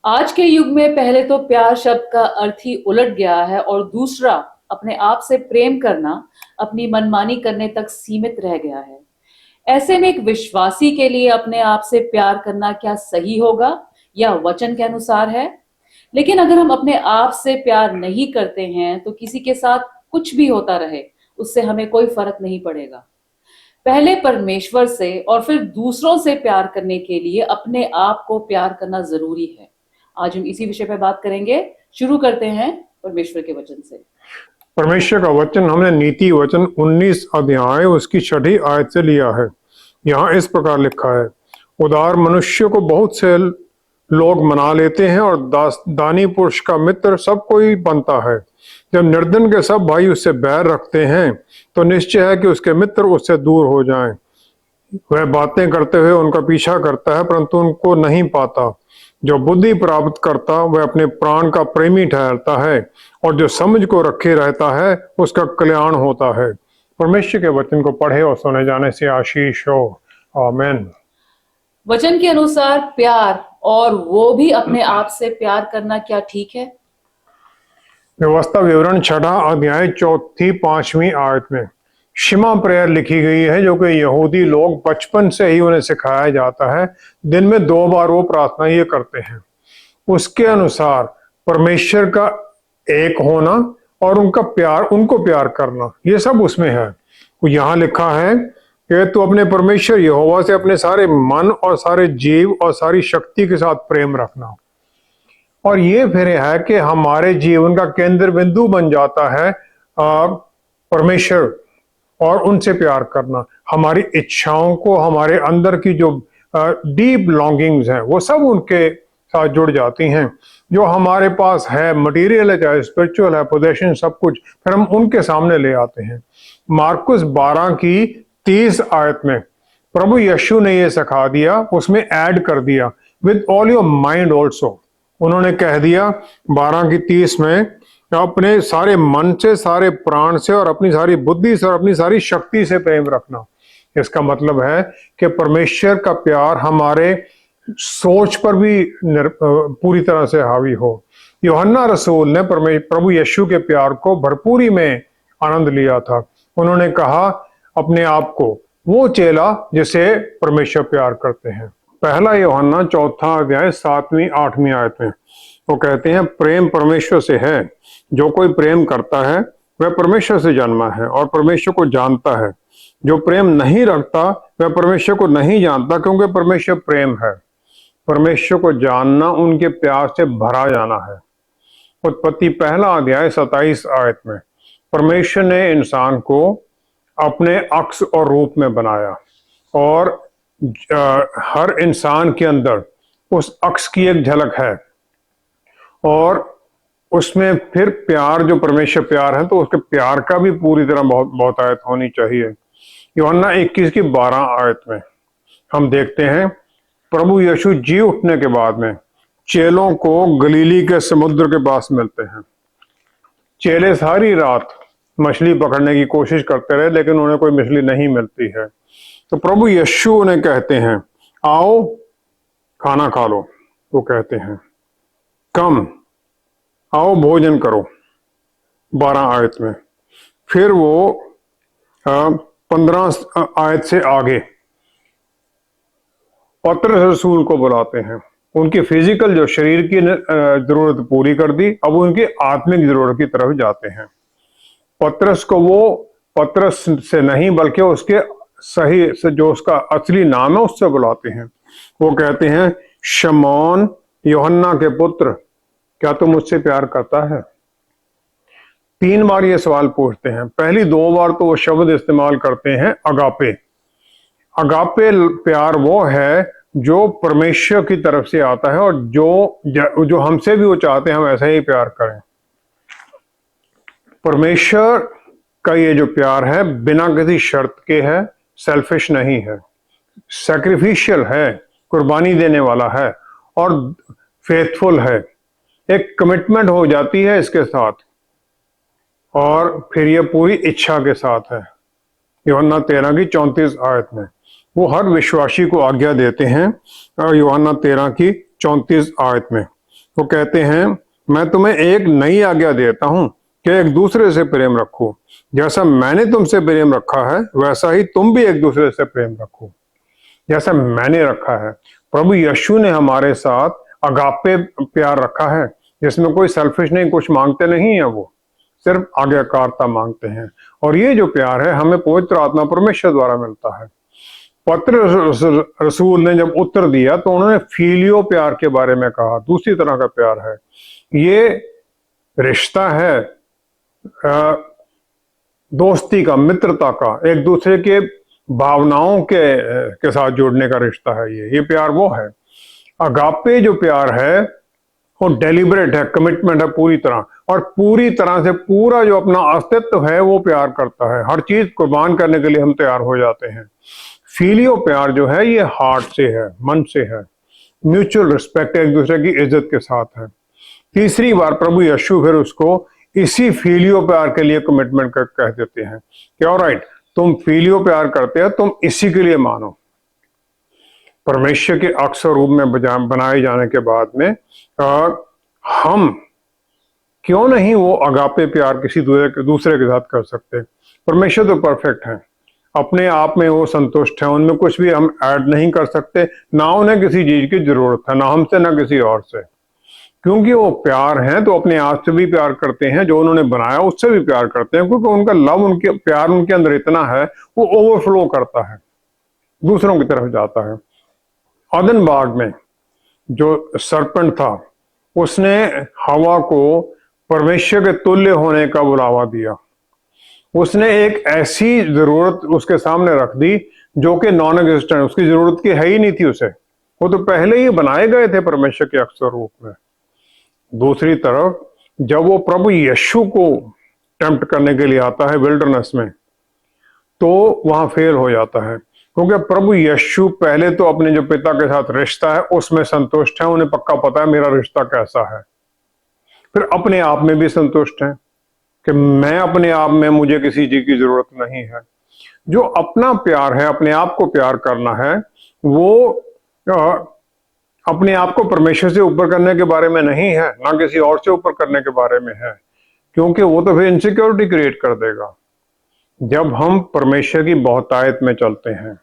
आज के युग में पहले तो प्यार शब्द का अर्थ ही उलट गया है और दूसरा अपने आप से प्रेम करना अपनी मनमानी करने तक सीमित रह गया है। ऐसे में एक विश्वासी के लिए अपने आप से प्यार करना क्या सही होगा या वचन के अनुसार है? लेकिन अगर हम अपने आप से प्यार नहीं करते हैं तो किसी के साथ कुछ भी होता रहे, उससे हमें कोई फर्क नहीं पड़ेगा। पहले परमेश्वर से और फिर दूसरों से प्यार करने के लिए अपने आप को प्यार करना जरूरी है। आज हम इसी विषय पर बात करेंगे। शुरू करते हैं परमेश्वर के वचन से। परमेश्वर का वचन हमने नीति वचन 19 अध्याय उसकी 6ठी आयत से लिया है। यहाँ इस प्रकार लिखा है, उदार मनुष्य को बहुत से लोग मना लेते हैं और दानी पुरुष का मित्र सब कोई बनता है। जब निर्धन के सब भाई उससे बैर रखते हैं तो निश्चय है कि उसके मित्र उससे दूर हो जाएं। वह बातें करते हुए उनका पीछा करता है परंतु उनको नहीं पाता। जो बुद्धि प्राप्त करता वह अपने प्राण का प्रेमी ठहरता है और जो समझ को रखे रहता है उसका कल्याण होता है। परमेश्वर के वचन को पढ़े और सुने जाने से आशीष हो। आमीन। वचन के अनुसार प्यार और वो भी अपने आप से प्यार करना क्या ठीक है? व्यवस्था विवरण 6ठा अध्याय 4थी 5वीं आयत में शिमा प्रेयर लिखी गई है, जो कि यहूदी लोग बचपन से ही उन्हें सिखाया जाता है। दिन में 2 बार वो प्रार्थना ये करते हैं। उसके अनुसार परमेश्वर का एक होना और उनको प्यार करना, ये सब उसमें है। यहाँ लिखा है कि तू अपने परमेश्वर यहोवा से अपने सारे मन और सारे जीव और सारी शक्ति के साथ प्रेम रखना। और ये फिर है कि हमारे जीवन का केंद्र बिंदु बन जाता है परमेश्वर और उनसे प्यार करना। हमारी इच्छाओं को, हमारे अंदर की जो डीप लॉन्गिंग्स हैं वो सब उनके साथ जुड़ जाती हैं। जो हमारे पास है, मटेरियल है चाहे स्पिरिचुअल है, पोजेशन, सब कुछ फिर हम उनके सामने ले आते हैं। मार्कुस 12 की 30 आयत में प्रभु यीशु ने ये सिखा दिया, उसमें ऐड कर दिया with all your mind also. उन्होंने कह दिया 12 की 30 में अपने सारे मन से, सारे प्राण से और अपनी सारी बुद्धि से और अपनी सारी शक्ति से प्रेम रखना। इसका मतलब है कि परमेश्वर का प्यार हमारे सोच पर भी पूरी तरह से हावी हो। यूहन्ना रसूल ने प्रभु यीशु के प्यार को भरपूरी में आनंद लिया था। उन्होंने कहा अपने आप को वो चेला जिसे परमेश्वर प्यार करते हैं। पहला यूहन्ना 4था अध्याय 7वीं 8वीं आयत में वो कहते हैं, प्रेम परमेश्वर से है। जो कोई प्रेम करता है वह परमेश्वर से जन्मा है और परमेश्वर को जानता है। जो प्रेम नहीं रखता वह परमेश्वर को नहीं जानता, क्योंकि परमेश्वर प्रेम है। परमेश्वर को जानना उनके प्यार से भरा जाना है। उत्पत्ति 1 अध्याय 27 आयत में परमेश्वर ने इंसान को अपने अक्स और रूप में बनाया और हर इंसान के अंदर उस अक्स की एक झलक है और उसमें फिर प्यार, जो परमेश्वर प्यार है, तो उसके प्यार का भी पूरी तरह बहुत आयत होनी चाहिए। यूहन्ना 21 की 12 आयत में हम देखते हैं प्रभु यीशु जी उठने के बाद में चेलों को गलीली के समुद्र के पास मिलते हैं। चेले सारी रात मछली पकड़ने की कोशिश करते रहे लेकिन उन्हें कोई मछली नहीं मिलती है। तो प्रभु यीशु उन्हें कहते हैं, आओ खाना खा लो। वो कहते हैं, कम आओ भोजन करो, 12 आयत में। फिर वो 15 आयत से आगे पतरस रसूल को बुलाते हैं। उनकी फिजिकल जो शरीर की जरूरत पूरी कर दी, अब उनकी आत्मिक जरूरत की तरफ जाते हैं। पतरस को वो पतरस से नहीं बल्कि उसके सही से जो उसका असली नाम है उससे बुलाते हैं। वो कहते हैं, शमौन यूहन्ना के पुत्र, क्या तुम मुझसे प्यार करता है? 3 बार ये सवाल पूछते हैं। पहली 2 बार तो वो शब्द इस्तेमाल करते हैं अगापे। अगापे प्यार वो है जो परमेश्वर की तरफ से आता है और जो हमसे भी वो चाहते हैं हम ऐसा ही प्यार करें। परमेश्वर का ये जो प्यार है बिना किसी शर्त के है, सेल्फिश नहीं है, सैक्रिफिशियल है, कुर्बानी देने वाला है और फेथफुल है। एक कमिटमेंट हो जाती है इसके साथ और फिर ये पूरी इच्छा के साथ है। यूहन्ना 13 की 34 आयत में वो हर विश्वासी को आज्ञा देते हैं। यूहन्ना 13 की 34 आयत में वो कहते हैं, मैं तुम्हें एक नई आज्ञा देता हूं कि एक दूसरे से प्रेम रखो। जैसा मैंने तुमसे प्रेम रखा है वैसा ही तुम भी एक दूसरे से प्रेम रखो। जैसा मैंने रखा है, प्रभु यीशु ने हमारे साथ अगापे प्यार रखा है, जिसमें कोई सेल्फिश नहीं, कुछ मांगते नहीं है, वो सिर्फ आज्ञाकारिता मांगते हैं। और ये जो प्यार है हमें पवित्र आत्मा परमेश्वर द्वारा मिलता है। पत्र रसूल ने जब उत्तर दिया तो उन्होंने फीलियो प्यार के बारे में कहा, दूसरी तरह का प्यार है। ये रिश्ता है दोस्ती का, मित्रता का, एक दूसरे के भावनाओं के साथ जुड़ने का रिश्ता है। ये प्यार वो है। अगापे जो प्यार है वो डेलिबरेट है, कमिटमेंट है पूरी तरह, और पूरी तरह से पूरा जो अपना अस्तित्व है वो प्यार करता है। हर चीज कुर्बान करने के लिए हम तैयार हो जाते हैं। फीलियो प्यार जो है ये हार्ट से है, मन से है, म्यूचुअल रिस्पेक्ट, एक दूसरे की इज्जत के साथ है। तीसरी बार प्रभु यीशु फिर उसको इसी फीलियो प्यार के लिए कमिटमेंट कह देते हैं कि ऑलराइट, तुम फीलियो प्यार करते हो, तुम इसी के लिए मानो। परमेश्वर के अक्सर रूप में बनाए जाने के बाद में हम क्यों नहीं वो अगापे प्यार किसी दूसरे के साथ कर सकते। परमेश्वर तो परफेक्ट है, अपने आप में वो संतुष्ट है, उनमें कुछ भी हम ऐड नहीं कर सकते, ना उन्हें किसी चीज की जरूरत है, ना हमसे ना किसी और से। क्योंकि वो प्यार हैं तो अपने आप से भी प्यार करते हैं, जो उन्होंने बनाया उससे भी प्यार करते हैं, क्योंकि उनका लव, उनके प्यार उनके अंदर इतना है, वो ओवरफ्लो करता है, दूसरों की तरफ जाता है। अदन बाग में जो सरपंच था उसने हवा को परमेश्वर के तुल्य होने का बुलावा दिया। उसने एक ऐसी जरूरत उसके सामने रख दी जो कि नॉन एग्जिस्टेंट, उसकी जरूरत की है ही नहीं थी उसे, वो तो पहले ही बनाए गए थे परमेश्वर के अक्सर रूप में। दूसरी तरफ जब वो प्रभु यीशु को टेम्प्ट करने के लिए आता है विल्डरनेस में, तो वहां फेल हो जाता है, क्योंकि प्रभु यीशु पहले तो अपने जो पिता के साथ रिश्ता है उसमें संतुष्ट है, उन्हें पक्का पता है मेरा रिश्ता कैसा है। फिर अपने आप में भी संतुष्ट है कि मैं अपने आप में, मुझे किसी चीज की जरूरत नहीं है। जो अपना प्यार है, अपने आप को प्यार करना है, वो अपने आप को परमेश्वर से ऊपर करने के बारे में नहीं है, ना किसी और से ऊपर करने के बारे में है, क्योंकि वो तो फिर इनसिक्योरिटी क्रिएट कर देगा। जब हम परमेश्वर की बहुतायत में चलते हैं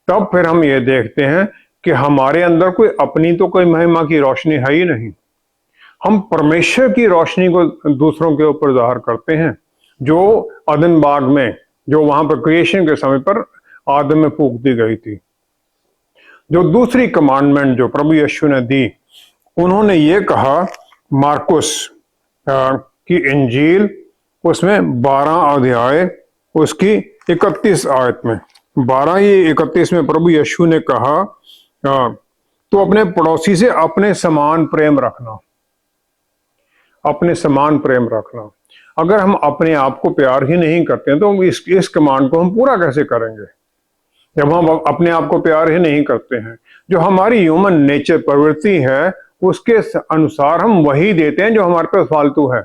तब फिर हम ये देखते हैं कि हमारे अंदर कोई अपनी तो कोई महिमा की रोशनी है ही नहीं। हम परमेश्वर की रोशनी को दूसरों के ऊपर जाहिर करते हैं, जो अदन बाग में, जो वहां पर क्रिएशन के समय पर आदम में फूंक दी गई थी। जो दूसरी कमांडमेंट जो प्रभु यीशु ने दी, उन्होंने ये कहा, मार्कुस की इंजील उसमें 12 अध्याय उसकी 31 आयत में, 12-31 में प्रभु यीशु ने कहा, तो अपने पड़ोसी से अपने समान प्रेम रखना, अपने समान प्रेम रखना। अगर हम अपने आप को प्यार ही नहीं करते हैं तो हम इस कमांड को हम पूरा कैसे करेंगे, जब हम अपने आप को प्यार ही नहीं करते हैं। जो हमारी ह्यूमन नेचर प्रवृत्ति है उसके अनुसार हम वही देते हैं जो हमारे पास फालतू है,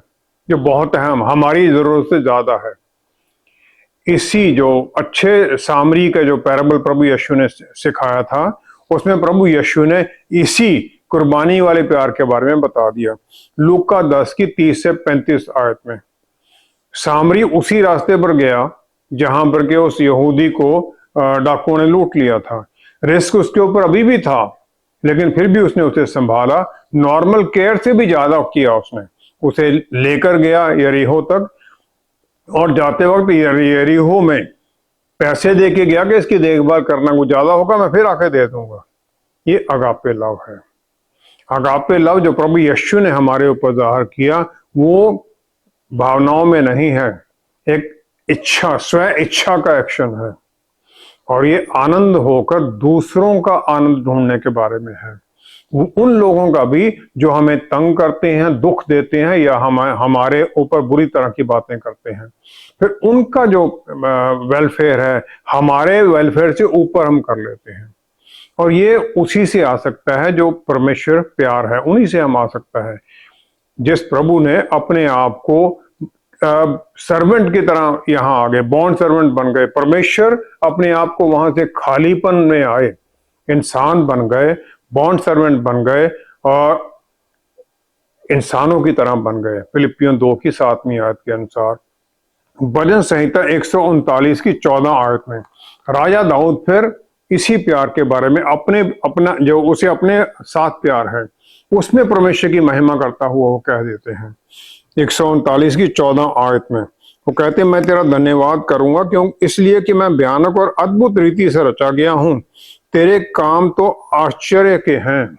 जो बहुत अहम, हमारी जरूरत से ज्यादा है। इसी जो अच्छे सामरी का जो पैराबल प्रभु यीशु ने सिखाया था, उसमें प्रभु यीशु ने इसी कुर्बानी वाले प्यार के बारे में बता दिया। लूका 10 की 30 से 35 आयत में सामरी उसी रास्ते पर गया जहां पर के उस यहूदी को डाकुओं ने लूट लिया था। रिस्क उसके ऊपर अभी भी था, लेकिन फिर भी उसने उसे संभाला, नॉर्मल केयर से भी ज्यादा किया उसने। उसे लेकर गया यरीहो तक, और जाते वक्त यरीहो में पैसे दे के गया कि इसकी देखभाल करना, कुछ ज्यादा होगा मैं फिर आके दे दूंगा। ये अगापे लव है। अगापे लव जो प्रभु यीशु ने हमारे ऊपर जाहिर किया, वो भावनाओं में नहीं है, एक इच्छा, स्व इच्छा का एक्शन है, और ये आनंद होकर दूसरों का आनंद ढूंढने के बारे में है। उन लोगों का भी जो हमें तंग करते हैं, दुख देते हैं, या हमारे ऊपर बुरी तरह की बातें करते हैं, फिर उनका जो वेलफेयर है हमारे वेलफेयर से ऊपर हम कर लेते हैं। और ये उसी से आ सकता है जो परमेश्वर प्यार है, उन्हीं से हम आ सकता है। जिस प्रभु ने अपने आप को सर्वेंट की तरह यहां आ गए, बॉन्ड सर्वेंट बन गए, परमेश्वर अपने आप को वहां से खालीपन में आए, इंसान बन गए, बॉन्ड सर्वेंट बन गए, और इंसानों की तरह बन गए। फिलिपियों 2 की 7वीं आयत के अनुसार। भजन संहिता 139 की 14 आयत में राजा दाऊद फिर इसी प्यार के बारे में अपना जो उसे अपने साथ प्यार है उसमें परमेश्वर की महिमा करता हुआ वो कह देते हैं। 139 की 14 आयत में वो कहते हैं, मैं तेरा धन्यवाद करूंगा क्यों, इसलिए कि मैं भयानक और अद्भुत रीति से रचा गया हूं। तेरे काम तो आश्चर्य के हैं।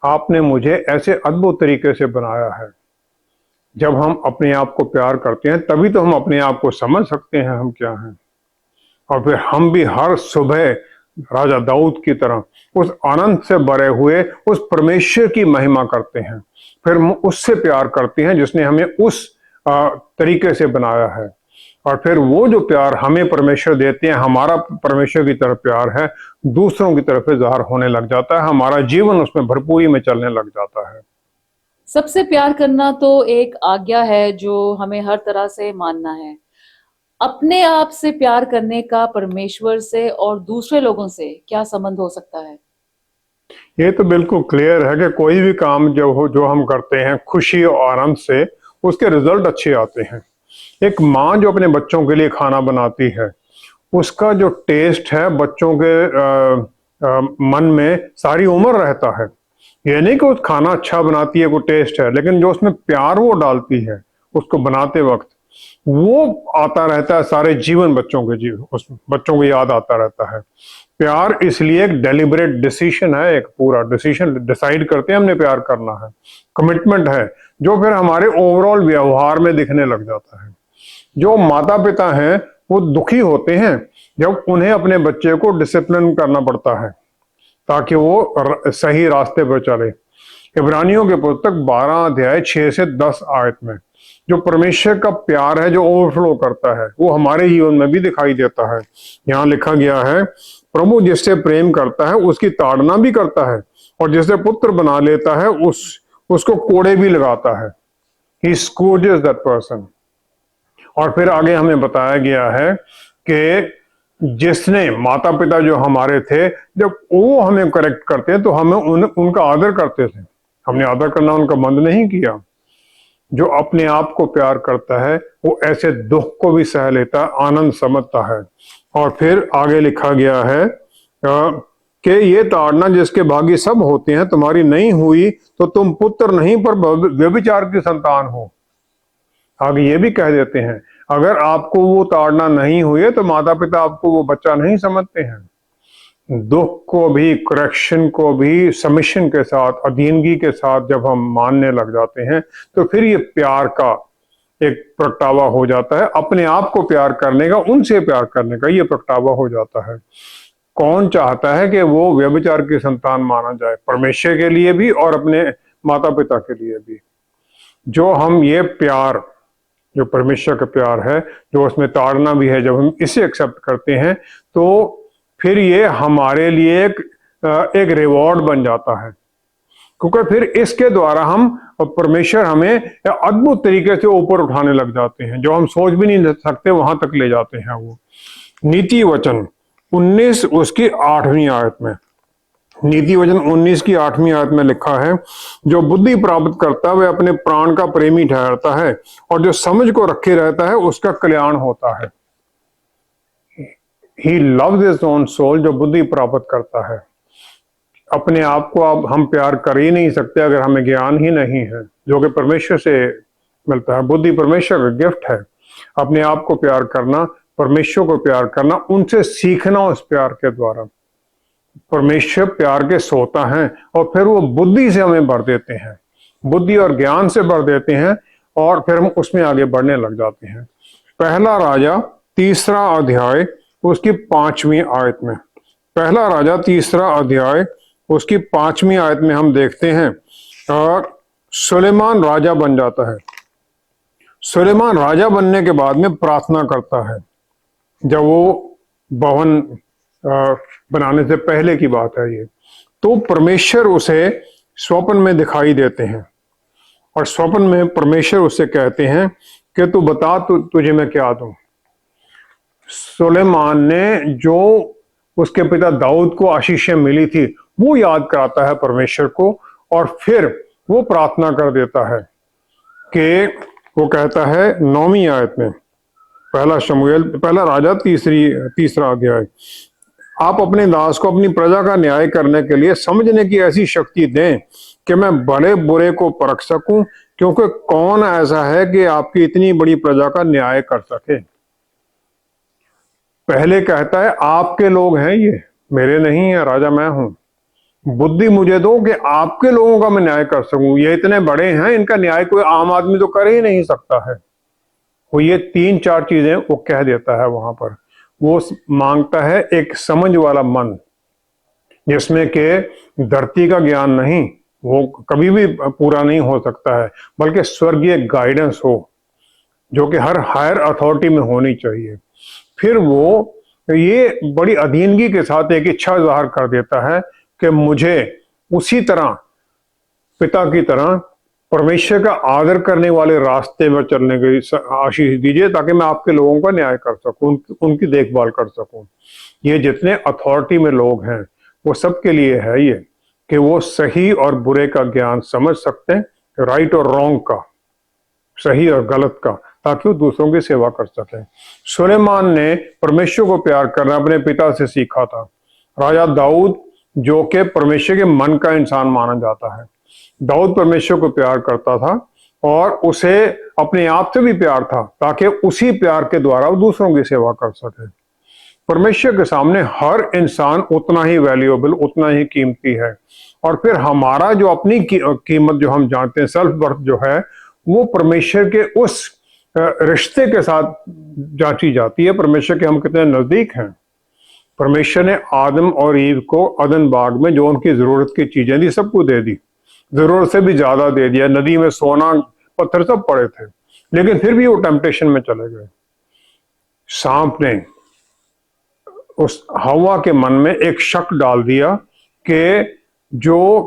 आपने मुझे ऐसे अद्भुत तरीके से बनाया है। जब हम अपने आप को प्यार करते हैं तभी तो हम अपने आप को समझ सकते हैं हम क्या हैं। और फिर हम भी हर सुबह राजा दाऊद की तरह उस आनंद से भरे हुए उस परमेश्वर की महिमा करते हैं। फिर हम उससे प्यार करते हैं जिसने हमें उस तरीके से बनाया है। और फिर वो जो प्यार हमें परमेश्वर देते हैं, हमारा परमेश्वर की तरफ प्यार है, दूसरों की तरफ से ज़ाहिर होने लग जाता है। हमारा जीवन उसमें भरपूरी में चलने लग जाता है। सबसे प्यार करना तो एक आज्ञा है जो हमें हर तरह से मानना है। अपने आप से प्यार करने का परमेश्वर से और दूसरे लोगों से क्या संबंध हो सकता है? ये तो बिल्कुल क्लियर है कि कोई भी काम जो हम करते हैं खुशी और आनंद से, उसके रिजल्ट अच्छे आते हैं। एक माँ जो अपने बच्चों के लिए खाना बनाती है, उसका जो टेस्ट है बच्चों के मन में सारी उम्र रहता है। ये नहीं कि उस खाना अच्छा बनाती है, वो टेस्ट है, लेकिन जो उसमें प्यार वो डालती है उसको बनाते वक्त, वो आता रहता है सारे जीवन। उस बच्चों को याद आता रहता है। प्यार इसलिए एक डेलिबरेट डिसीजन है, एक पूरा डिसीजन डिसाइड करते हैं हमने प्यार करना है, कमिटमेंट है, जो फिर हमारे ओवरऑल व्यवहार में दिखने लग जाता है। जो माता पिता हैं वो दुखी होते हैं जब उन्हें अपने बच्चे को डिसिप्लिन करना पड़ता है ताकि वो सही रास्ते पर चले। इब्रानियों के पुस्तक 12 अध्याय 6 से 10 आयत में जो परमेश्वर का प्यार है जो ओवरफ्लो करता है, वो हमारे जीवन में भी दिखाई देता है। यहाँ लिखा गया है, प्रभु जिससे प्रेम करता है उसकी ताड़ना भी करता है, और जिसे पुत्र बना लेता है उसको कोड़े भी लगाता है। He scourges that person। और फिर आगे हमें बताया गया है कि जिसने माता पिता जो हमारे थे, जब वो हमें करेक्ट करते हैं तो हमें उनका आदर करते थे। हमने आदर करना उनका बंद नहीं किया। जो अपने आप को प्यार करता है वो ऐसे दुख को भी सह लेता है, आनंद समझता है। और फिर आगे लिखा गया है कि ये ताड़ना जिसके भागी सब होते हैं तुम्हारी नहीं हुई तो तुम पुत्र नहीं पर व्यभिचार की संतान हो। आगे ये भी कह देते हैं, अगर आपको वो ताड़ना नहीं हुई है तो माता पिता आपको वो बच्चा नहीं समझते हैं। दुख को भी, करेक्शन को भी सबमिशन के साथ, अधीनगी के साथ जब हम मानने लग जाते हैं तो फिर ये प्यार का एक प्रगटावा हो जाता है। अपने आप को प्यार करने का, उनसे प्यार करने का ये प्रगटावा हो जाता है। कौन चाहता है कि वो व्यभिचार की संतान माना जाए? परमेश्वर के लिए भी और अपने माता पिता के लिए भी। जो हम ये प्यार, जो परमेश्वर का प्यार है, जो उसमें ताड़ना भी है, जब हम इसे एक्सेप्ट करते हैं तो फिर ये हमारे लिए एक रिवॉर्ड बन जाता है, क्योंकि फिर इसके द्वारा हम परमेश्वर हमें अद्भुत तरीके से ऊपर उठाने लग जाते हैं, जो हम सोच भी नहीं सकते वहां तक ले जाते हैं वो। नीति वचन 19 उसकी 8वीं आयत में, नीति वचन 19 की 8वीं आयत में लिखा है, जो बुद्धि प्राप्त करता है वह अपने प्राण का प्रेमी ठहरता है, और जो समझ को रखे रहता है उसका कल्याण होता है। He loves his own soul। जो बुद्धि प्राप्त करता है, अपने आप को अब हम प्यार कर ही नहीं सकते अगर हमें ज्ञान ही नहीं है, जो कि परमेश्वर से मिलता है। बुद्धि परमेश्वर का गिफ्ट है। अपने आप को प्यार करना, परमेश्वर को प्यार करना, उनसे सीखना उस प्यार के द्वारा। परमेश्वर प्यार के सोता है और फिर वो बुद्धि से हमें भर देते हैं, बुद्धि और ज्ञान से भर देते हैं, और फिर हम उसमें आगे बढ़ने लग जाते हैं। पहला राजा 3 अध्याय उसकी 5वीं आयत में, पहला राजा 3 अध्याय उसकी 5वीं आयत में हम देखते हैं, और सुलेमान राजा बन जाता है। सुलेमान राजा बनने के बाद में प्रार्थना करता है। जब वो भवन बनाने से पहले की बात है ये, तो परमेश्वर उसे स्वप्न में दिखाई देते हैं, और स्वप्न में परमेश्वर उससे कहते हैं कि तू बता तुझे मैं क्या दूं। सुलेमान ने जो उसके पिता दाऊद को आशीषें मिली थी वो याद कराता है परमेश्वर को, और फिर वो प्रार्थना कर देता है कि वो कहता है 9वीं आयत में, पहला राजा तीसरा अध्याय, आप अपने दास को अपनी प्रजा का न्याय करने के लिए समझने की ऐसी शक्ति दें कि मैं भले बुरे को परख सकूं, क्योंकि कौन ऐसा है कि आपकी इतनी बड़ी प्रजा का न्याय कर सके। पहले कहता है आपके लोग हैं ये, मेरे नहीं है, राजा मैं हूं, बुद्धि मुझे दो कि आपके लोगों का मैं न्याय कर सकूं। ये इतने बड़े हैं, इनका न्याय कोई आम आदमी तो कर ही नहीं सकता है। वो ये 3-4 चीजें वो कह देता है वहां पर। वो मांगता है एक समझ वाला मन, जिसमें के धरती का ज्ञान नहीं, वो कभी भी पूरा नहीं हो सकता है, बल्कि स्वर्गीय गाइडेंस हो, जो कि हर हायर अथॉरिटी में होनी चाहिए। फिर वो ये बड़ी अधीनगी के साथ एक इच्छा जाहिर कर देता है कि मुझे उसी तरह, पिता की तरह, परमेश्वर का आदर करने वाले रास्ते में चलने की आशीष दीजिए, ताकि मैं आपके लोगों का न्याय कर सकूं, उनकी देखभाल कर सकूं। ये जितने अथॉरिटी में लोग हैं, वो सबके लिए है ये कि वो सही और बुरे का ज्ञान समझ सकते हैं, राइट और रॉन्ग का, सही और गलत का, ताकि वो दूसरों की सेवा कर सके। सुलेमान ने परमेश्वर को प्यार करना अपने पिता से सीखा था। राजा दाऊद, जो कि परमेश्वर के मन का इंसान माना जाता है, दाऊद परमेश्वर को प्यार करता था और उसे अपने आप से भी प्यार था, ताकि उसी प्यार के द्वारा वो दूसरों की सेवा कर सके। परमेश्वर के सामने हर इंसान उतना ही वैल्यूएबल, उतना ही कीमती है। और फिर हमारा जो अपनी कीमत जो हम जानते हैं, सेल्फ वर्थ जो है, वो परमेश्वर के उस रिश्ते के साथ जांची जाती है, परमेश्वर के हम कितने नजदीक हैं। परमेश्वर ने आदम और ईव को अदन बाग में जो उनकी जरूरत की चीजें दी, सबको दे दी, जरूरत से भी ज्यादा दे दिया। नदी में सोना पत्थर सब पड़े थे, लेकिन फिर भी वो टेम्पटेशन में चले गए। सांप ने उस हवा के मन में एक शक डाल दिया कि जो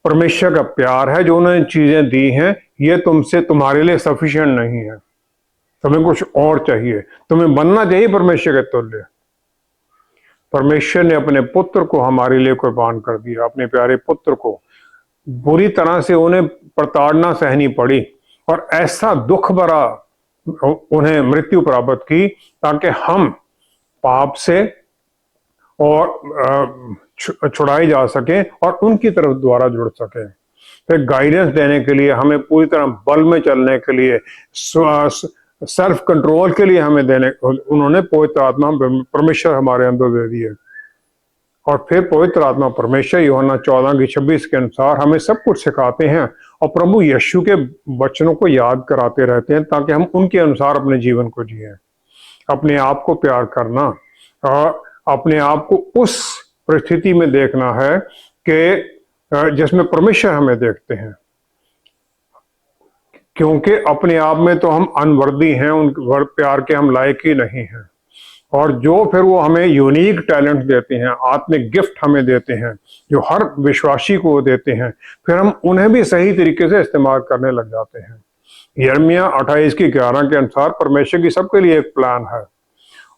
परमेश्वर का प्यार है, जो उन्होंने चीजें दी हैं, ये तुमसे, तुम्हारे लिए सफिशिएंट नहीं है, तुम्हें कुछ और चाहिए, तुम्हें बनना चाहिए परमेश्वर के तुल्य। परमेश्वर ने अपने पुत्र को हमारे लिए कुर्बान कर दिया, अपने प्यारे पुत्र को। बुरी तरह से उन्हें प्रताड़ना सहनी पड़ी और ऐसा दुख भरा उन्हें मृत्यु प्राप्त की, ताकि हम पाप से और छुड़ाए जा सके और उनकी तरफ द्वारा जुड़ सके। फिर गाइडेंस देने के लिए, हमें पूरी तरह बल में चलने के लिए, सेल्फ कंट्रोल के लिए हमें देने, उन्होंने पवित्र आत्मा परमेश्वर हमारे अंदर दे दी है। और फिर पवित्र आत्मा परमेश्वर यूहन्ना 14:26 के अनुसार हमें सब कुछ सिखाते हैं और प्रभु यीशु के वचनों को याद कराते रहते हैं, ताकि हम उनके अनुसार अपने जीवन को जिएं। अपने आप को प्यार करना और अपने आप को उस परिस्थिति में देखना है कि जिसमें परमेश्वर हमें देखते हैं, क्योंकि अपने आप में तो हम अनवर्दी हैं, उन प्यार के हम लायक ही नहीं हैं। और जो फिर वो हमें यूनिक टैलेंट देते हैं, आत्मिक गिफ्ट हमें देते हैं, जो हर विश्वासी को देते हैं, फिर हम उन्हें भी सही तरीके से इस्तेमाल करने लग जाते हैं। यिर्मयाह 28:11 के अनुसार परमेश्वर की सबके लिए एक प्लान है,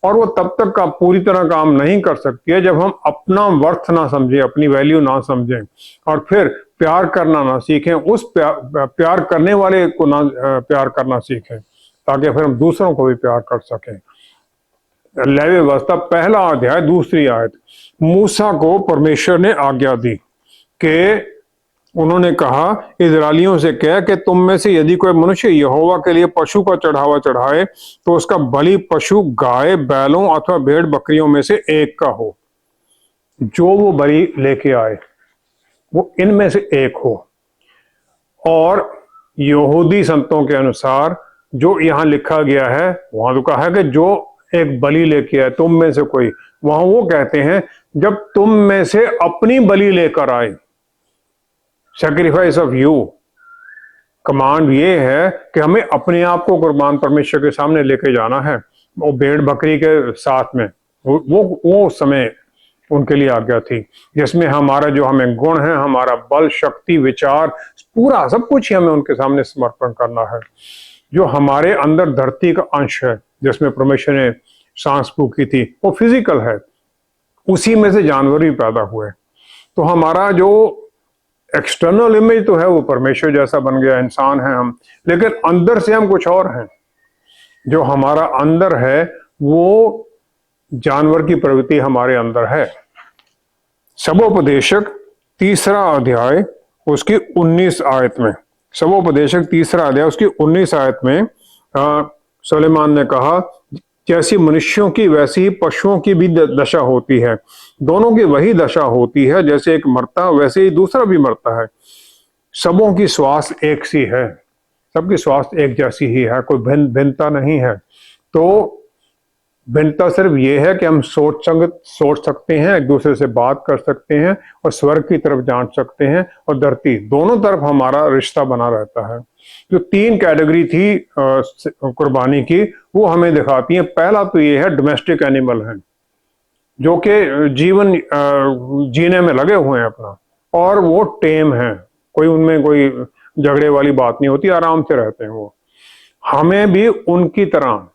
और वो तब तक का पूरी तरह काम नहीं कर सकती है जब हम अपना वर्थ ना समझें, अपनी वैल्यू ना समझें, और फिर प्यार करना ना सीखें, उस प्यार करने वाले को ना प्यार करना सीखें, ताकि फिर हम दूसरों को भी प्यार कर सकें। लेवी व्यवस्था 1 अध्याय 2 आयत, मूसा को परमेश्वर ने आज्ञा दी कि उन्होंने कहा, इजरायलियों से कह कि तुम में से यदि कोई मनुष्य यहोवा के लिए पशु का चढ़ावा चढ़ाए, तो उसका बलि पशु गाय, बैलों अथवा भेड़ बकरियों में से एक का हो। जो वो बलि लेके आए वो इनमें से एक हो। और यहूदी संतों के अनुसार जो यहाँ लिखा गया है, वहां तो कहा है कि जो एक बलि लेके आए तुम में से कोई, वहां वो कहते हैं जब तुम में से अपनी बलि लेकर आए, सैक्रिफाइस ऑफ यू। कमांड ये है कि हमें अपने आप को कुर्बान परमेश्वर के सामने लेके जाना है, वो भेड़ बकरी के साथ में। वो समय उनके लिए आज्ञा थी, जिसमें हमारा जो हमें गुण है, हमारा बल, शक्ति, विचार, पूरा सब कुछ ही हमें उनके सामने समर्पण करना है। जो हमारे अंदर धरती का अंश है, जिसमें परमेश्वर ने सांस फूकी थी, वो फिजिकल है, उसी में से जानवर भी पैदा हुए। तो हमारा जो एक्सटर्नल इमेज तो है वो परमेश्वर जैसा बन गया, इंसान है हम, लेकिन अंदर से हम कुछ और हैं। जो हमारा अंदर है वो जानवर की प्रवृत्ति हमारे अंदर है। सबोपदेशक 3 अध्याय उसकी 19 आयत में, सबोपदेशक 3 अध्याय उसकी 19 आयत में सुलेमान ने कहा, जैसी मनुष्यों की वैसी ही पशुओं की भी दशा होती है, दोनों की वही दशा होती है, जैसे एक मरता वैसे ही दूसरा भी मरता है। सबों की श्वास एक सी है, सबकी श्वास एक जैसी ही है, कोई भिन्नता नहीं है। तो भिन्नता सिर्फ ये है कि हम सोच सकते हैं, एक दूसरे से बात कर सकते हैं और स्वर्ग की तरफ जान सकते हैं, और धरती दोनों तरफ हमारा रिश्ता बना रहता है। जो 3 कैटेगरी थी कुर्बानी की, वो हमें दिखाती है। पहला तो ये है डोमेस्टिक एनिमल है, जो कि जीवन जीने में लगे हुए हैं अपना, और वो टेम है, कोई उनमें कोई झगड़े वाली बात नहीं होती, आराम से रहते हैं वो। हमें भी उनकी तरह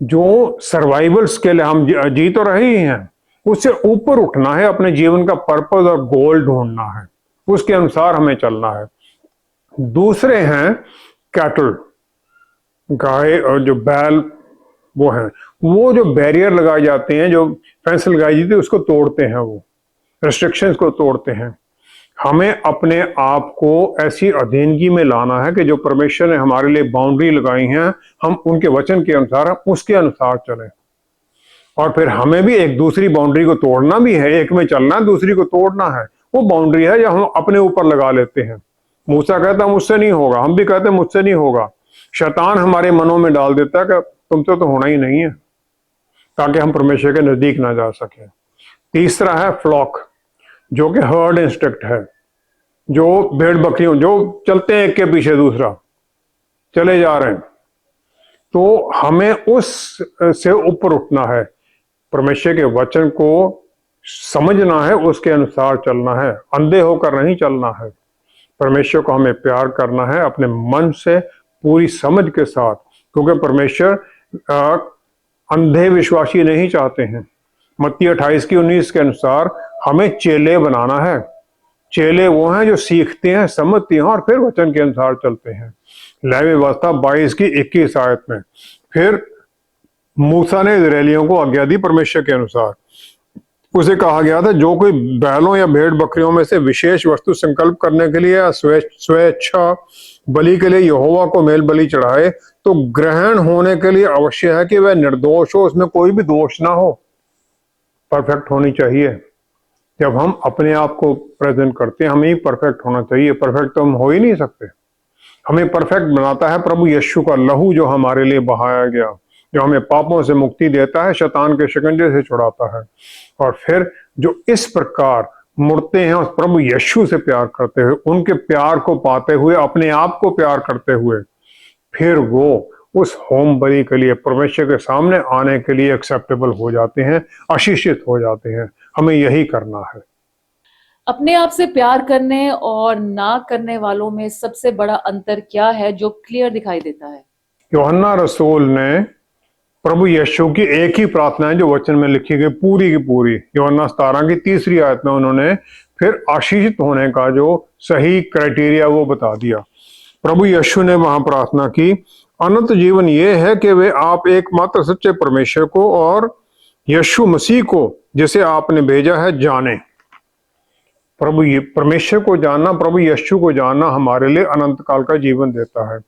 जो सर्वाइवल स्किल है, हम जी तो रहे ही हैं, उससे ऊपर उठना है, अपने जीवन का पर्पस और गोल ढूंढना है, उसके अनुसार हमें चलना है। दूसरे हैं कैटल, गाय और जो बैल वो हैं, वो जो बैरियर लगाए जाते हैं, जो फेंस लगाई जाती है, उसको तोड़ते हैं, वो रेस्ट्रिक्शंस को तोड़ते हैं। हमें अपने आप को ऐसी अधीनगी में लाना है कि जो परमेश्वर ने हमारे लिए बाउंड्री लगाई हैं, हम उनके वचन के अनुसार, हम उसके अनुसार चलें। और फिर हमें भी एक दूसरी बाउंड्री को तोड़ना भी है, एक में चलना है, दूसरी को तोड़ना है। वो बाउंड्री है जो हम अपने ऊपर लगा लेते हैं। मूसा कहता मुझसे नहीं होगा, हम भी कहते हैं मुझसे नहीं होगा। शैतान हमारे मनों में डाल देता है कि तुमसे तो होना ही नहीं है, ताकि हम परमेश्वर के नजदीक ना जा सके। तीसरा है फ्लॉक, जो कि हर्ड इंस्टिंक्ट है, जो भेड़ बकरियों जो चलते हैं एक के पीछे दूसरा, चले जा रहे हैं। तो हमें उस से ऊपर उठना है, परमेश्वर के वचन को समझना है, उसके अनुसार चलना है, अंधे होकर नहीं चलना है। परमेश्वर को हमें प्यार करना है अपने मन से, पूरी समझ के साथ, क्योंकि परमेश्वर अंधे विश्वासी नहीं चाहते हैं। मत्ती 28:19 के अनुसार हमें चेले बनाना है। चेले वो हैं जो सीखते हैं, समझते हैं और फिर वचन के अनुसार चलते हैं। लेवी व्यवस्था 22:21 आयत में फिर मूसा ने इजरायलियों को आज्ञा दी परमेश्वर के अनुसार। उसे कहा गया था, जो कोई बैलों या भेड़ बकरियों में से विशेष वस्तु संकल्प करने के लिए या स्वेच्छा बलि के लिए यहोवा को मेल बलि चढ़ाए, तो ग्रहण होने के लिए अवश्य है कि वह निर्दोष हो, उसमें कोई भी दोष ना हो, परफेक्ट होनी चाहिए। जब हम अपने आप को प्रेजेंट करते हैं, हमें ही परफेक्ट होना चाहिए। परफेक्ट तो हम हो ही नहीं सकते। हमें परफेक्ट बनाता है प्रभु यीशु का लहू, जो हमारे लिए बहाया गया, जो हमें पापों से मुक्ति देता है, शैतान के शिकंजे से छुड़ाता है। और फिर जो इस प्रकार मुड़ते हैं उस प्रभु यीशु से प्यार करते हुए, उनके प्यार को पाते हुए, अपने आप को प्यार करते हुए, फिर वो उस होम बलि के लिए, परमेश्वर के सामने आने के लिए एक्सेप्टेबल हो जाते हैं, आशीषित हो जाते हैं। हमें यही करना है। अपने आप से प्यार करने और ना करने वालों में सबसे बड़ा अंतर क्या है जो क्लियर दिखाई देता है? यूहन्ना रसूल ने प्रभु यीशु की एक ही प्रार्थना है जो वचन में लिखी गई पूरी की पूरी, यूहन्ना 17:3 आयत में उन्होंने फिर आशीषित होने का जो सही क्राइटेरिया वो बता दिया। प्रभु यीशु ने वहां प्रार्थना की, अनंत जीवन ये है कि वे आप एकमात्र सच्चे परमेश्वर को और यीशु मसीह को जिसे आपने भेजा है जाने। प्रभु परमेश्वर को जानना, प्रभु यीशु को जानना हमारे लिए अनंत काल का जीवन देता है।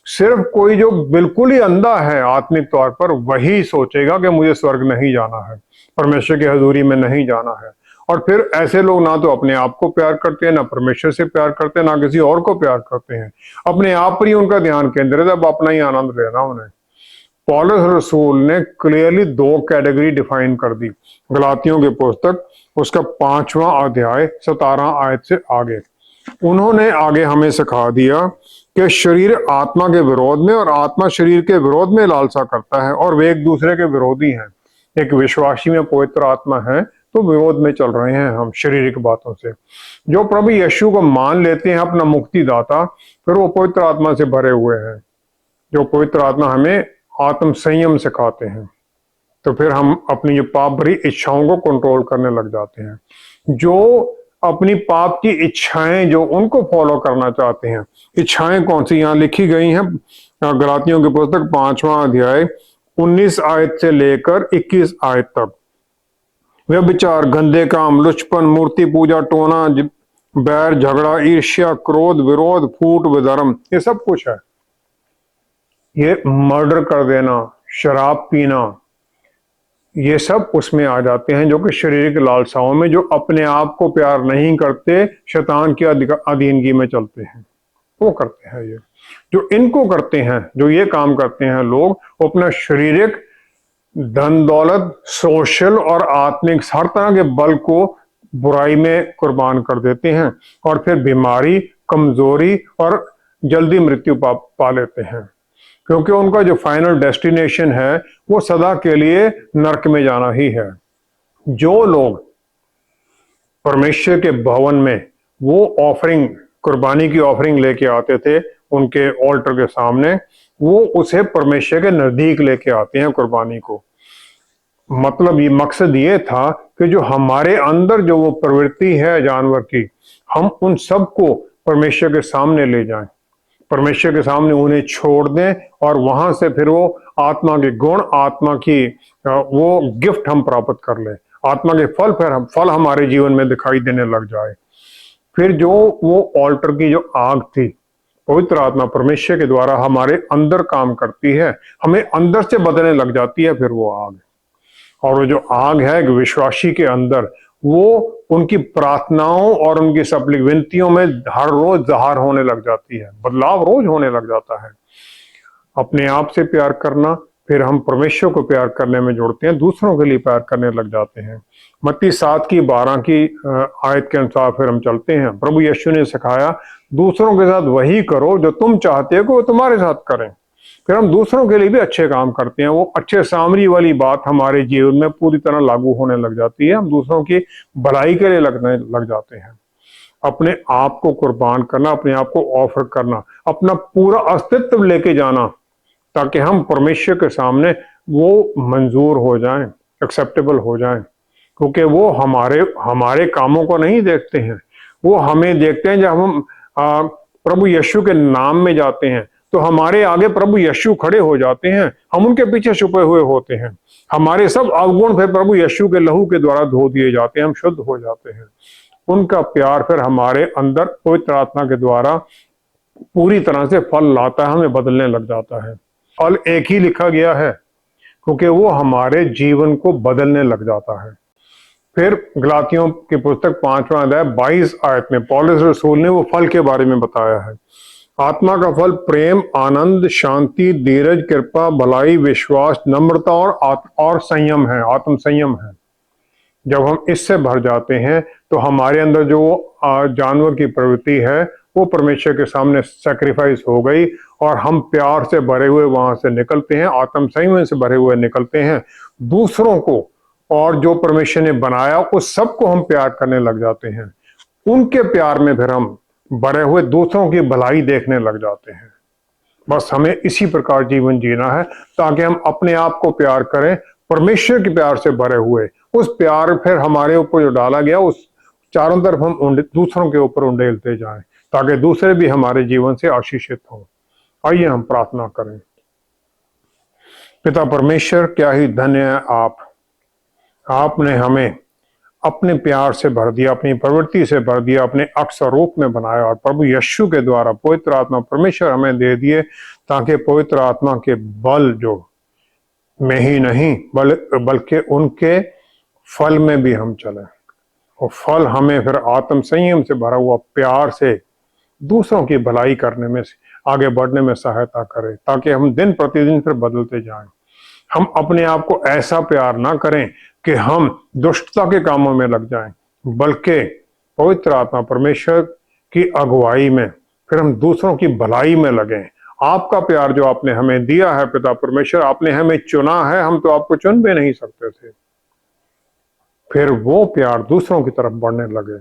सिर्फ कोई जो बिल्कुल ही अंधा है आत्मिक तौर पर, वही सोचेगा कि मुझे स्वर्ग नहीं जाना है, परमेश्वर की हजूरी में नहीं जाना है। और फिर ऐसे लोग ना तो अपने आप को प्यार करते हैं, ना परमेश्वर से प्यार करते हैं, ना किसी और को प्यार करते हैं। अपने आप पर ही उनका ध्यान केंद्रित है, अब अपना ही आनंद लेना उन्हें। पौलुस रसूल ने क्लियरली 2 कैटेगरी डिफाइन कर दी। गलातियों की पुस्तक उसका 5वां अध्याय 17 आयत से आगे उन्होंने आगे हमें सिखा दिया कि शरीर आत्मा के विरोध में और आत्मा शरीर के विरोध में लालसा करता है, और वे एक दूसरे के विरोधी हैं। एक विश्वासी में पवित्र आत्मा है तो विरोध में चल रहे हैं हम शारीरिक बातों से। जो प्रभु यीशु को मान लेते हैं अपना मुक्तिदाता, फिर वो पवित्र आत्मा से भरे हुए हैं। जो पवित्र आत्मा हमें आत्म संयम सिखाते हैं, तो फिर हम अपनी जो पाप भरी इच्छाओं को कंट्रोल करने लग जाते हैं। जो अपनी पाप की इच्छाएं जो उनको फॉलो करना चाहते हैं। इच्छाएं कौन सी यहाँ लिखी गई हैं? गलातियों की पुस्तक 5वां अध्याय 19 आयत से लेकर 21 आयत तक। व्यभिचार, गंदे काम, लुचपन, मूर्ति पूजा, टोना, बैर, झगड़ा, ईर्ष्या, क्रोध, विरोध, फूट, विधर्म, ये सब कुछ है। ये मर्डर कर देना, शराब पीना, ये सब उसमें आ जाते हैं, जो कि शारीरिक लालसाओं में, जो अपने आप को प्यार नहीं करते, शैतान की अधीनगी में चलते हैं, वो करते हैं। ये जो इनको करते हैं, जो ये काम करते हैं लोग, वो अपना शारीरिक, धन दौलत, सोशल और आत्मिक हर तरह के बल को बुराई में कुर्बान कर देते हैं, और फिर बीमारी, कमजोरी और जल्दी मृत्यु पा लेते हैं, क्योंकि उनका जो फाइनल डेस्टिनेशन है वो सदा के लिए नरक में जाना ही है। जो लोग परमेश्वर के भवन में वो ऑफरिंग, कुर्बानी की ऑफरिंग लेके आते थे उनके ऑल्टर के सामने, वो उसे परमेश्वर के नजदीक लेके आते हैं कुर्बानी को। मतलब ये मकसद ये था कि जो हमारे अंदर जो वो प्रवृत्ति है जानवर की, हम उन सबको परमेश्वर के सामने ले जाएं, परमेश्वर के सामने उन्हें छोड़ दें, और वहां से फिर वो आत्मा के गुण, आत्मा की वो गिफ्ट हम प्राप्त कर लें, आत्मा के फल हमारे जीवन में दिखाई देने लग जाए। फिर जो वो ऑल्टर की जो आग थी, पवित्र आत्मा परमेश्वर के द्वारा हमारे अंदर काम करती है, हमें अंदर से बदलने लग जाती है फिर वो आग। और वो जो आग है एक विश्वासी के अंदर, वो उनकी प्रार्थनाओं और उनकी सप्लिक विनतियों में हर रोज ज़ाहिर होने लग जाती है, बदलाव रोज होने लग जाता है। अपने आप से प्यार करना, फिर हम परमेश्वर को प्यार करने में जुड़ते हैं, दूसरों के लिए प्यार करने लग जाते हैं। मत्ती 7:12 की आयत के अनुसार फिर हम चलते हैं। प्रभु यीशु ने सिखाया, दूसरों के साथ वही करो जो तुम चाहते हो कि वो तुम्हारे साथ करें। फिर हम दूसरों के लिए भी अच्छे काम करते हैं। वो अच्छे सामरी वाली बात हमारे जीवन में पूरी तरह लागू होने लग जाती है, हम दूसरों की भलाई के लिए लगने लग जाते हैं। अपने आप को कुर्बान करना, अपने आप को ऑफर करना, अपना पूरा अस्तित्व लेके जाना, ताकि हम परमेश्वर के सामने वो मंजूर हो जाएं, एक्सेप्टेबल हो जाएं, क्योंकि वो हमारे कामों को नहीं देखते हैं, वो हमें देखते हैं। जब हम प्रभु यीशु के नाम में जाते हैं तो हमारे आगे प्रभु यीशु खड़े हो जाते हैं, हम उनके पीछे छुपे हुए होते हैं। हमारे सब अवगुण फिर प्रभु यीशु के लहू के द्वारा धो दिए जाते हैं, हम शुद्ध हो जाते हैं। उनका प्यार फिर हमारे अंदर पवित्र आत्मा के द्वारा पूरी तरह से फल लाता है, हमें बदलने लग जाता है। फल एक ही लिखा गया है, क्योंकि वो हमारे जीवन को बदलने लग जाता है। फिर गलातियों की पुस्तक 5वां अध्याय 22 आयत में पौलुस रसूल ने वो फल के बारे में बताया है। आत्मा का फल प्रेम, आनंद, शांति, धीरज, कृपा, भलाई, विश्वास, नम्रता और संयम है, आत्म संयम है। जब हम इससे भर जाते हैं तो हमारे अंदर जो जानवर की प्रवृत्ति है वो परमेश्वर के सामने सैक्रिफाइस हो गई, और हम प्यार से भरे हुए वहां से निकलते हैं, आत्म संयम से भरे हुए निकलते हैं। दूसरों को और जो परमेश्वर ने बनाया उस सबको हम प्यार करने लग जाते हैं। उनके प्यार में फिर हम भरे हुए दूसरों की भलाई देखने लग जाते हैं। बस हमें इसी प्रकार जीवन जीना है, ताकि हम अपने आप को प्यार करें, परमेश्वर के प्यार से भरे हुए। उस प्यार फिर हमारे ऊपर जो डाला गया, उस चारों तरफ हम दूसरों के ऊपर उंडेलते जाएं, ताकि दूसरे भी हमारे जीवन से आशीषित हों। आइए हम प्रार्थना करें। पिता परमेश्वर, क्या ही धन्य है आपने हमें अपने प्यार से भर दिया, अपनी प्रवृत्ति से भर दिया, अपने अक्सर रूप में बनाया, और प्रभु यीशु के द्वारा पवित्र आत्मा परमेश्वर हमें दे दिए, ताकि पवित्र आत्मा के बल जो में ही नहीं बल्कि उनके फल में भी हम चलें, और फल हमें फिर आत्म संयम से भरा हुआ प्यार से दूसरों की भलाई करने में, आगे बढ़ने में सहायता करे, ताकि हम दिन प्रतिदिन फिर बदलते जाएं। हम अपने आप को ऐसा प्यार ना करें कि हम दुष्टता के कामों में लग जाएं, बल्कि पवित्र आत्मा परमेश्वर की अगुवाई में फिर हम दूसरों की भलाई में लगें। आपका प्यार जो आपने हमें दिया है पिता परमेश्वर, आपने हमें चुना है, हम तो आपको चुन भी नहीं सकते थे। फिर वो प्यार दूसरों की तरफ बढ़ने लगे।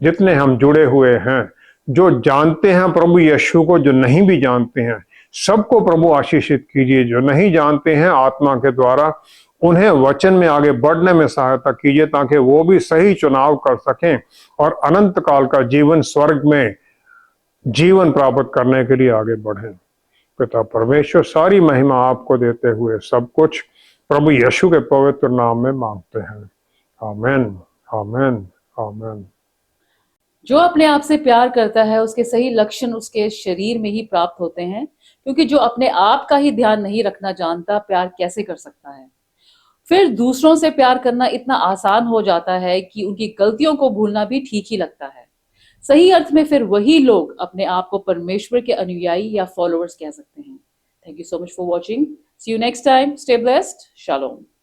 जितने हम जुड़े हुए हैं, जो जानते हैं प्रभु यीशु को, जो नहीं भी जानते हैं, सबको प्रभु आशीषित कीजिए। जो नहीं जानते हैं, आत्मा के द्वारा उन्हें वचन में आगे बढ़ने में सहायता कीजिए ताकि वो भी सही चुनाव कर सकें और अनंत काल का जीवन स्वर्ग में जीवन प्राप्त करने के लिए आगे बढ़ें। पिता परमेश्वर, सारी महिमा आपको देते हुए सब कुछ प्रभु यीशु के पवित्र नाम में मांगते हैं। आमेन, आमेन, आमेन। जो अपने आप से प्यार करता है उसके सही लक्षण उसके शरीर में ही प्राप्त होते हैं, क्योंकि जो अपने आप का ही ध्यान नहीं रखना जानता प्यार कैसे कर सकता है। फिर दूसरों से प्यार करना इतना आसान हो जाता है कि उनकी गलतियों को भूलना भी ठीक ही लगता है। सही अर्थ में फिर वही लोग अपने आप को परमेश्वर के अनुयायी या फॉलोअर्स कह सकते हैं। Thank you so much for watching. See you next time. Stay blessed. Shalom.